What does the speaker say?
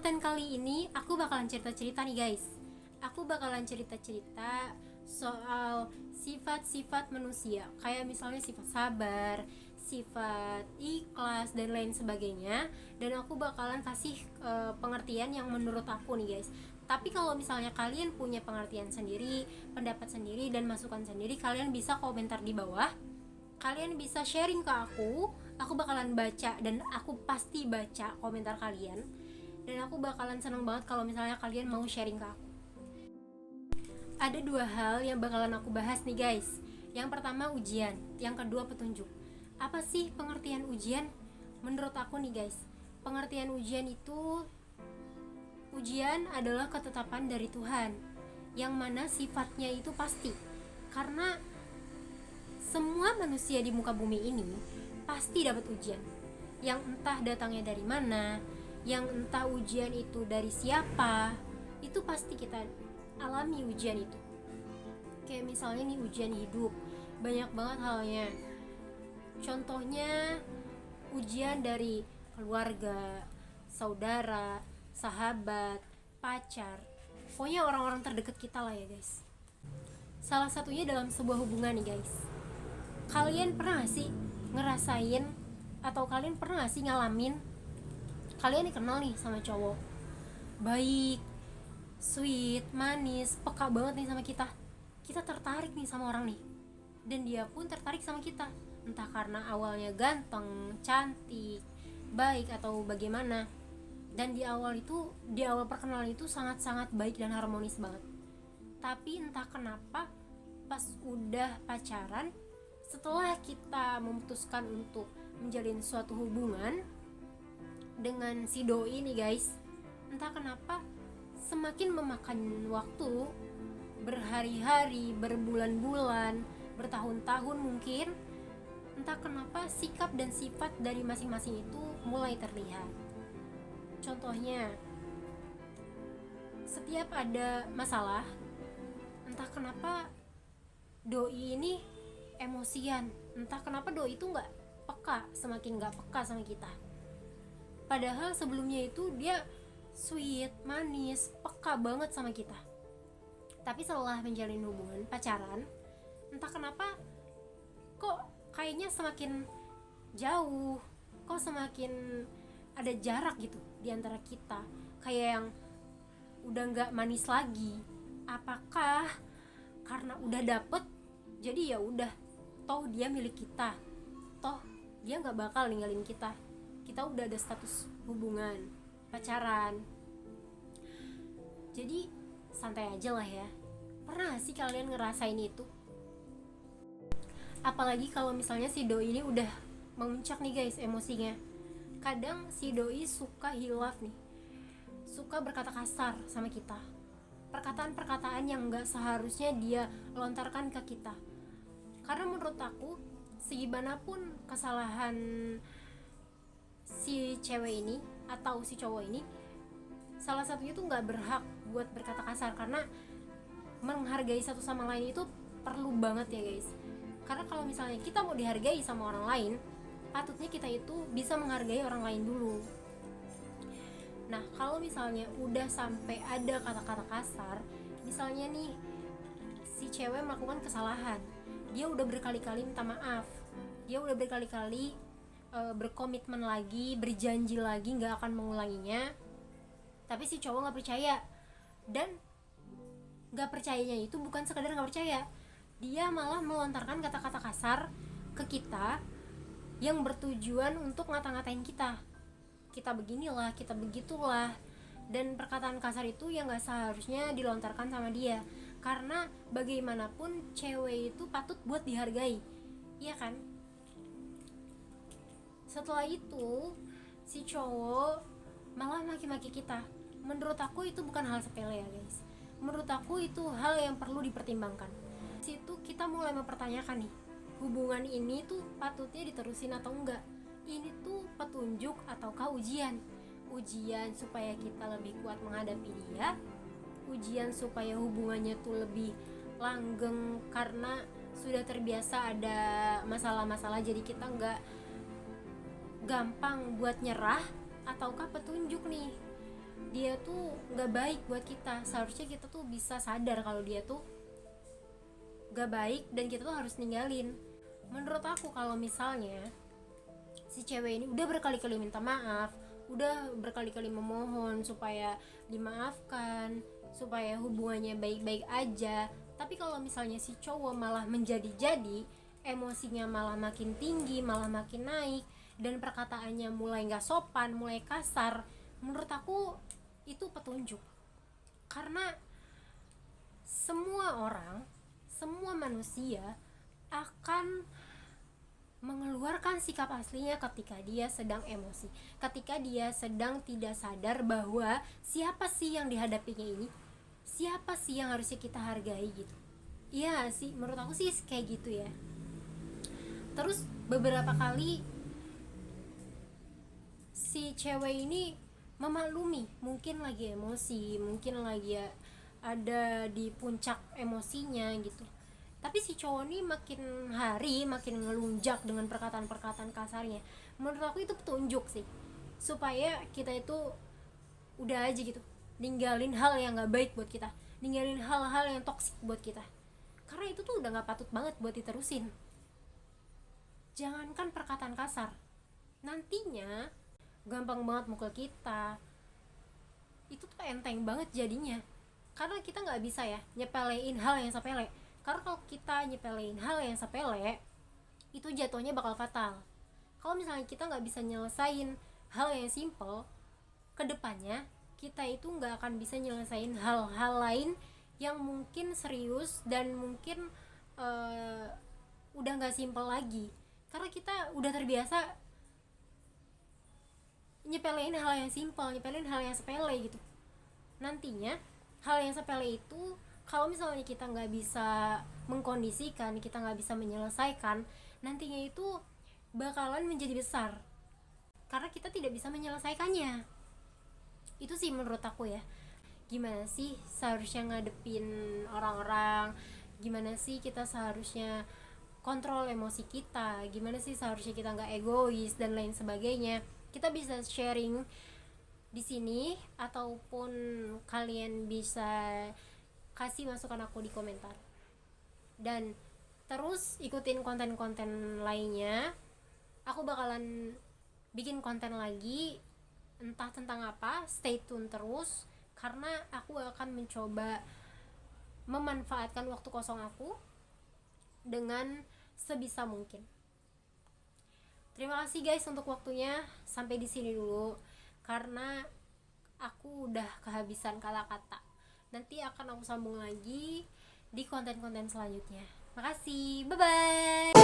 konten kali ini aku bakalan cerita-cerita nih guys. Aku bakalan cerita-cerita soal sifat-sifat manusia, kayak misalnya sifat sabar, sifat ikhlas dan lain sebagainya. Dan aku bakalan kasih pengertian yang menurut aku nih guys. Tapi kalau misalnya kalian punya pengertian sendiri, pendapat sendiri dan masukan sendiri, kalian bisa komentar di bawah. Kalian bisa sharing ke aku bakalan baca dan aku pasti baca komentar kalian. Dan aku bakalan seneng banget kalau misalnya kalian mau sharing ke aku. Ada dua hal yang bakalan aku bahas nih guys. Yang pertama ujian, yang kedua petunjuk. Apa sih pengertian ujian? Menurut aku nih guys, pengertian ujian itu, ujian adalah ketetapan dari Tuhan, yang mana sifatnya itu pasti. Karena semua manusia di muka bumi ini pasti dapat ujian, yang entah datangnya dari mana, yang entah ujian itu dari siapa, itu pasti kita alami ujian itu. Kayak misalnya nih ujian hidup, banyak banget halnya. Contohnya ujian dari keluarga, saudara, sahabat, pacar, pokoknya orang-orang terdekat kita lah ya guys. Salah satunya dalam sebuah hubungan nih guys. Kalian pernah gak sih ngerasain, atau kalian pernah gak sih ngalamin, kalian dikenal nih sama cowok baik, sweet, manis, peka banget nih sama kita. Kita tertarik nih sama orang nih, dan dia pun tertarik sama kita. Entah karena awalnya ganteng, cantik, baik atau bagaimana. Dan di awal perkenalan itu sangat-sangat baik dan harmonis banget. Tapi entah kenapa pas udah pacaran, setelah kita memutuskan untuk menjalin suatu hubungan dengan si doi nih guys, entah kenapa semakin memakan waktu, berhari-hari, berbulan-bulan, bertahun-tahun mungkin, entah kenapa sikap dan sifat dari masing-masing itu mulai terlihat. Contohnya, setiap ada masalah, entah kenapa doi ini emosian, entah kenapa doi itu semakin gak peka sama kita. Padahal sebelumnya itu dia sweet, manis, peka banget sama kita. Tapi setelah menjalin hubungan pacaran, entah kenapa kok kayaknya semakin jauh, kok semakin ada jarak gitu di antara kita. Kayak yang udah gak manis lagi. Apakah karena udah dapet, jadi ya udah, toh dia milik kita, toh dia gak bakal ninggalin kita udah ada status hubungan pacaran, jadi santai aja lah ya. Pernah gak sih kalian ngerasain itu? Apalagi kalau misalnya si doi ini udah memuncak nih guys emosinya. Kadang si doi suka hilaf nih, suka berkata kasar sama kita, perkataan-perkataan yang gak seharusnya dia lontarkan ke kita. Karena menurut aku, segimanapun kesalahan si cewek ini atau si cowok ini, salah satunya tuh nggak berhak buat berkata kasar. Karena menghargai satu sama lain itu perlu banget ya guys. Karena kalau misalnya kita mau dihargai sama orang lain, patutnya kita itu bisa menghargai orang lain dulu. Nah, kalau misalnya udah sampai ada kata-kata kasar, misalnya nih si cewek melakukan kesalahan, dia udah berkali-kali minta maaf, dia udah berkali-kali berkomitmen lagi, berjanji lagi gak akan mengulanginya, tapi si cowok gak percaya. Dan gak percayanya itu bukan sekedar gak percaya, dia malah melontarkan kata-kata kasar ke kita yang bertujuan untuk ngata-ngatain kita. Kita beginilah, kita begitulah. Dan perkataan kasar itu yang gak seharusnya dilontarkan sama dia. Karena bagaimanapun cewek itu patut buat dihargai, iya kan? Setelah itu si cowok malah maki-maki kita. Menurut aku itu bukan hal sepele ya guys. Menurut aku itu hal yang perlu dipertimbangkan. Situ kita mulai mempertanyakan nih, hubungan ini tuh patutnya diterusin atau enggak. Ini tuh petunjuk ataukah ujian? Ujian supaya kita lebih kuat menghadapi dia, ujian supaya hubungannya tuh lebih langgeng karena sudah terbiasa ada masalah-masalah, jadi kita nggak gampang buat nyerah, ataukah petunjuk nih dia tuh nggak baik buat kita. Seharusnya kita tuh bisa sadar kalau dia tuh nggak baik dan kita tuh harus ninggalin. Menurut aku kalau misalnya si cewek ini udah berkali-kali minta maaf, udah berkali-kali memohon supaya dimaafkan, supaya hubungannya baik-baik aja, tapi kalau misalnya si cowok malah menjadi-jadi, emosinya malah makin tinggi, malah makin naik, dan perkataannya mulai gak sopan, mulai kasar, menurut aku itu petunjuk. Karena semua orang, semua manusia akan mengeluarkan sikap aslinya ketika dia sedang emosi, ketika dia sedang tidak sadar bahwa siapa sih yang dihadapinya ini, siapa sih yang harusnya kita hargai gitu. Iya sih, menurut aku sih kayak gitu ya. Terus beberapa kali si cewek ini memaklumi, mungkin lagi emosi, mungkin lagi ada di puncak emosinya gitu, tapi si cowok nih makin hari makin ngelunjak dengan perkataan-perkataan kasarnya. Menurut aku itu petunjuk sih, supaya kita itu udah aja gitu, ninggalin hal yang gak baik buat kita, ninggalin hal-hal yang toksik buat kita, karena itu tuh udah gak patut banget buat diterusin. Jangankan perkataan kasar, nantinya gampang banget mukul kita, itu tuh enteng banget jadinya, karena kita nggak bisa ya nyepelein hal yang sepele. Karena kalau kita nyepelein hal yang sepele, itu jatuhnya bakal fatal. Kalau misalnya kita nggak bisa nyelesain hal yang simple, kedepannya kita itu nggak akan bisa nyelesain hal-hal lain yang mungkin serius dan mungkin udah nggak simple lagi. Karena kita udah terbiasa nyepelein hal yang simple, nyepelein hal yang sepele gitu. Nantinya hal yang sepele itu, kalau misalnya kita nggak bisa mengkondisikan, kita nggak bisa menyelesaikan, nantinya itu bakalan menjadi besar karena kita tidak bisa menyelesaikannya. Itu sih menurut aku ya. Gimana sih seharusnya ngadepin orang-orang, gimana sih kita seharusnya kontrol emosi kita, gimana sih seharusnya kita nggak egois dan lain sebagainya. Kita bisa sharing di sini, ataupun kalian bisa kasih masukan aku di komentar. Dan terus ikutin konten-konten lainnya. Aku bakalan bikin konten lagi, entah tentang apa, stay tune terus, karena aku akan mencoba memanfaatkan waktu kosong aku dengan sebisa mungkin. Terima kasih guys untuk waktunya. Sampai di sini dulu karena aku udah kehabisan kata-kata. Nanti akan aku sambung lagi di konten-konten selanjutnya. Makasih, bye bye.